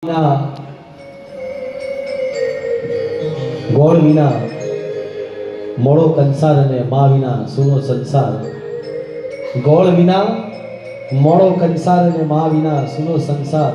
વિના ગોળ વિના મોળો કંસાર અને મા વિના સૂનો સંસાર. ગોળ વિના મોળો કંસાર અને મા વિના સૂનો સંસાર.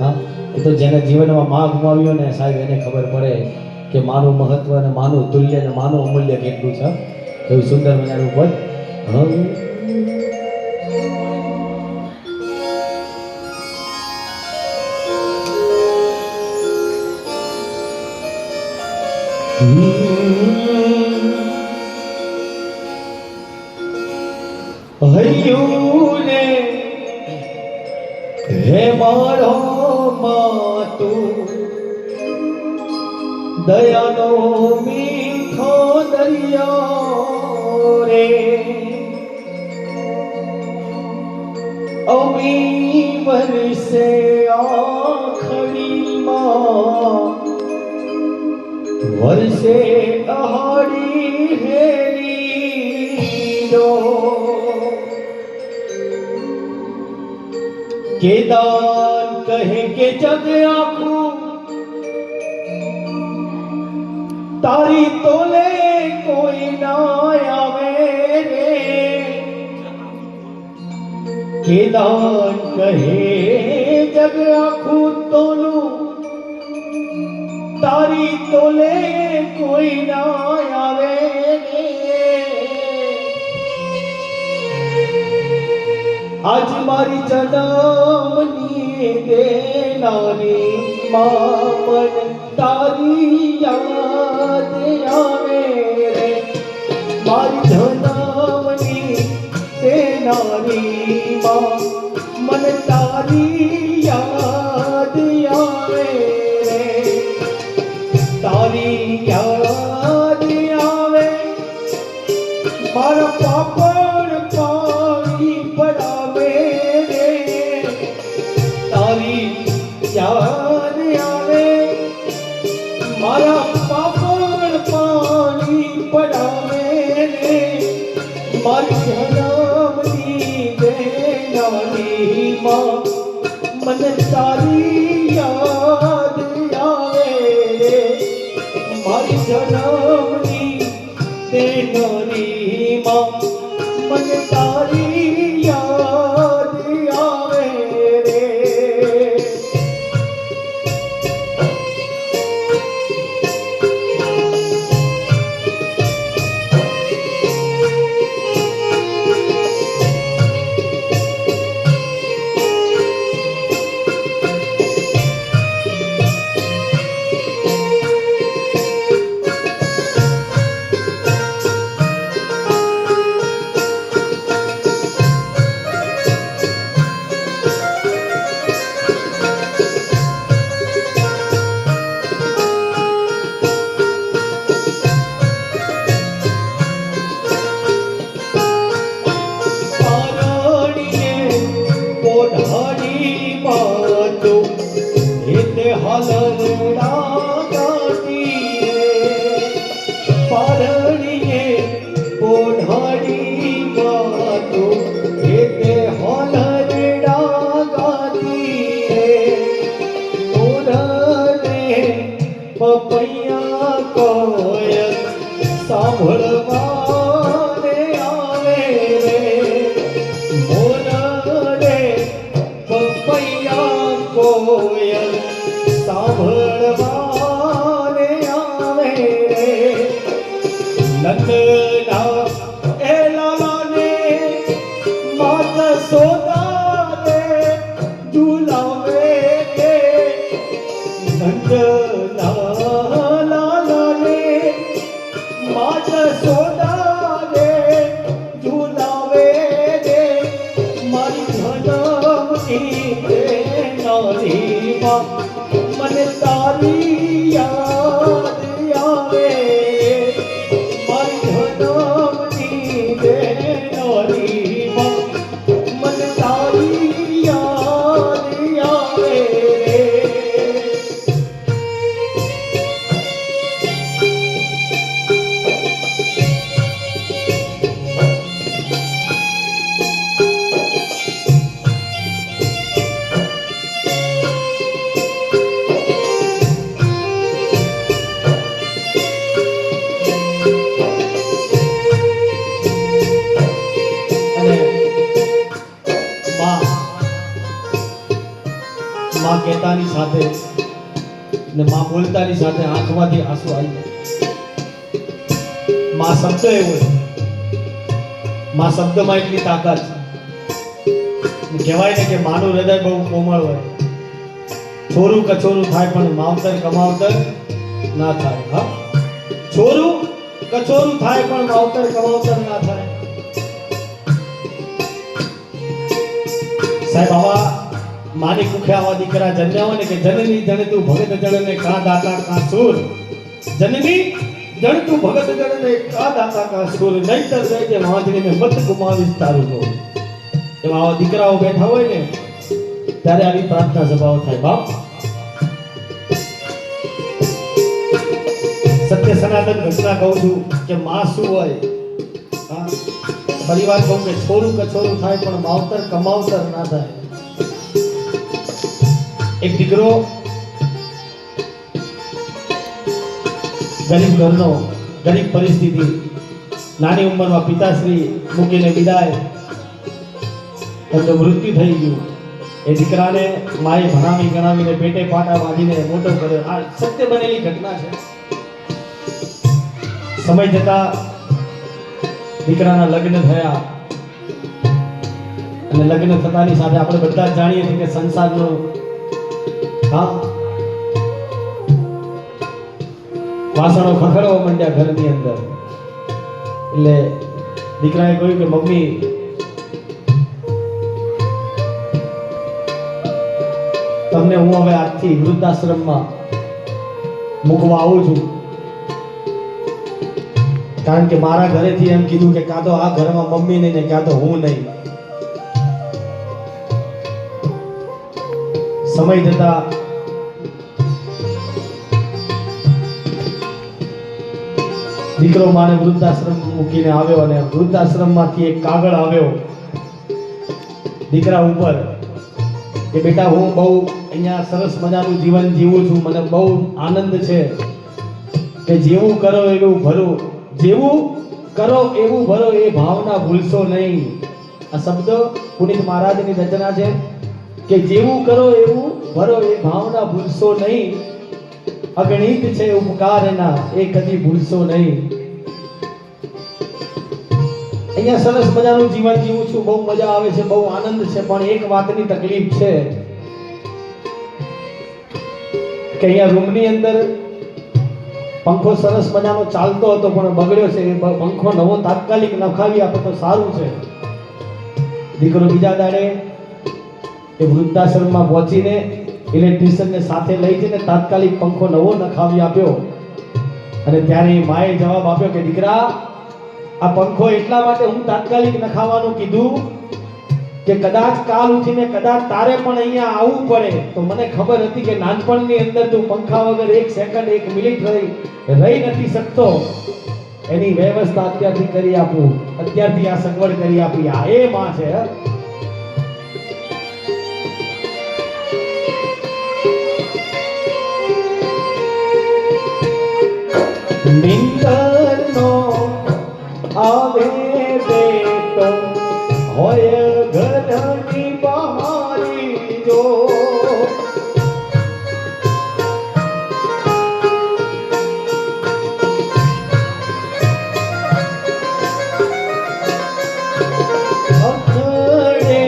હા, એ તો જેને જીવનમાં મા ગુમાવ્યો ને સાહેબ એને ખબર પડે કે માનું મહત્વ અને માનું તુલ્ય અને માનું અમૂલ્ય કેટલું છે. એવું સુંદર મજાનું પદ. હૈયુને હે મારો માતુ દયાનો મીઠો દરિયો રે અમી વરસે આખડીમાં વર્ષે અહાડી હેરી રો કેદાર કહે કે જગ આખું તારી તોલે કોઈ ના આવે રે. કેદાર કહે જગ આખું તોલું તારી તોલે કોઈ ના આવે રે. આજ મારી જન્મની દેનારી માં તારી યાદ આવે રે. મારી જન્મની દેનારી માં મને તારી યાદ આવે રે. તારી યાદ આવે મારા પાપડ પાણી પડાવે રે. તારી યાદ આવે મારા પાપડ પાણી પડાવે રે. મારી જન્મની દેનારી માં મને તારી યાદ આવે રે. મારી જન્મની દેનારી માં મને તારી યાદ આવે રે. પપૈયા કોયલ સાંભળવાને આવે રે. મોર રે પપૈયા કોયલ સાંભળવાને આવે રે. નંદના એ લાલાને માત સોદા રે ઝુલાવે રે. નંદના માત સોદા રે ઝુલાવે રે. મારી જન્મની દેનારી માં મને તારી યાદ આવે. મારી જન્મની દેનારી માં મને તારી યાદ આવે રે. કહેતાની સાથે ને માં બોલતાની સાથે આંખમાંથી આંસુ આવી જાય. માં શબ્દ એવો છે, માં શબ્દમાં એટલી તાકાત છે. કહેવાય ને કે માનું હૃદય બહુ કોમળ હોય. છોરું કછોરું થાય પણ માવતર કમાવતર ના થાય. હા, છોરું કછોરું થાય પણ માવતર કમાવતર ના થાય. સાહેબ, આવા માની કુખે આવા દીકરા જન્મ્યા હોય ને કે જનની જણ તું ભગત જણને કા દાતા કા સુર, જનની જણ તું ભગત જણને કા દાતા કા સુર, નહીતર રહેજે વાંજણીને મત ગુમાવીશ તારું નો. એવા આવા દીકરાઓ બેઠા હોય ને ત્યારે આવી પ્રાર્થના સભાઓ થાય. બાપ, સત્ય સનાતન ઘટના કહું છું કે માં શું હોય. હા, પરિવાર કહું કે છોરું કછોરું થાય પણ માવતર કમાવતર ના થાય. એક દીકરો ગરીબ ઘરનો, ગરીબ પરિસ્થિતિ, નાની ઉંમરમાં પિતાશ્રી મૂકીને વિદાય, એમનું મૃત્યુ થઈ ગયું. એ દીકરાને માએ ભણાવી ગણાવીને પેટે પાટા બાંધીને મોટો કર્યો. આ સત્ય બનેલી ઘટના છે. સમય જતા દીકરાના લગ્ન થયા અને લગ્ન થતાની સાથે આપણે બધા જ જાણીએ છીએ કે સંસારનો વાસણો ખખડવા માંડ્યા ઘરની અંદર. એટલે દીકરાએ કહ્યું કે મમ્મી, તમને હું હવે આજથી વૃદ્ધાશ્રમમાં મૂકવા આવું છું. કારણ કે મારા ઘરેથી એમ કીધું કે કાં તો આ ઘરમાં મમ્મી નહીં ને કાં તો હું નહીં. સમય જતા દીકરો માને વૃદ્ધાશ્રમ મૂકીને આવ્યો અને વૃદ્ધાશ્રમમાંથી એક કાગળ આવ્યો દીકરા ઉપર કે બેટા, હું બહુ અહીંયા સરસ મજાનું જીવન જીવું છું, મને બહુ આનંદ છે કે જેવું કરો એવું ભરો, જેવું કરો એવું ભરો, એ ભાવના ભૂલશો નહીં. આ શબ્દ પુનિત મહારાજની રચના છે કે જેવું કરો એવું ભરો, એ ભાવના ભૂલશો નહીં. અગણિત છે ઉપકાર એના, એ કદી ભૂલશો નહીં. અહીંયા સરસ મજાનું જીવન જીવું છું, બહુ મજા આવે છે, બહુ આનંદ છે, પણ એક વાતની તકલીફ છે કે અહીંયા રૂમની અંદર પંખો સરસ મજાનો ચાલતો હતો પણ બગડ્યો છે. એ પંખો નવો તાત્કાલિક નખાવી આપે તો સારું છે. દીકરો બીજા દાડે એ વૃદ્ધાશ્રમમાં પહોંચીને ઇલેક્ટ્રિશિયનને સાથે લઈ જઈને તાત્કાલિક પંખો નવો નખાવી આપ્યો. અને ત્યારે માએ જવાબ આપ્યો કે દીકરા, આ પંખો એટલા માટે હું તાત્કાલિક નખાવાનું કીધું કે કદાચ કાલ ઉઠીને કદાચ તારે પણ અહીંયા આવવું પડે તો મને ખબર હતી કે નાનપણની અંદર તું પંખા વગર એક સેકન્ડ એક મિનિટ રહી નથી શકતો. એની વ્યવસ્થા અત્યારથી કરી આપું, અત્યારથી આ સગવડ કરી આપી. આ એ માં છે. નિંદનો આવે બેટો હોય ઘરની બહારી જો, અખડે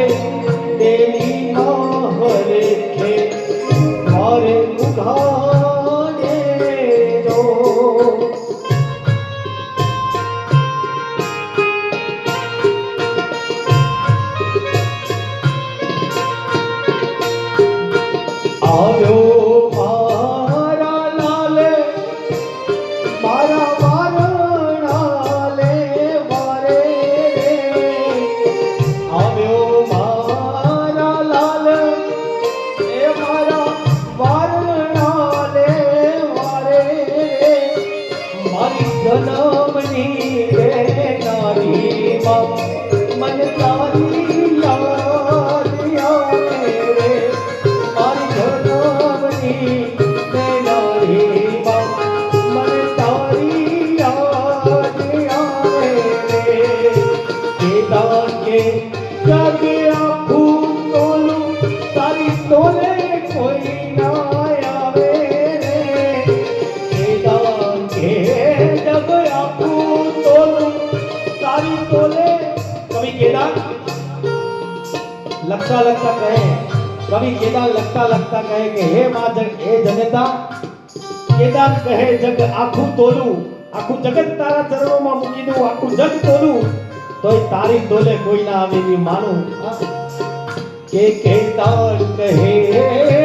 તેની માહરે ખે મારે ઉઘાડે જો. આવ્યો મારા લાલે, મારા વારણા લે વારે રે. આવ્યો મારા લાલ, એ મારા વારણા લે લખતા લખતા કહે, કવિ કેદાર લખતા લખતા કહે કે હે માં હે જનેતા, કેદાર કહે જગ આખું તોલું, આખું જગત તારા ચરણોમાં મૂકી દઉં, આખું જગ તોલું તોય તારી તોલે કોઈ ના આવે એવી માનું. કે કેદાર કહે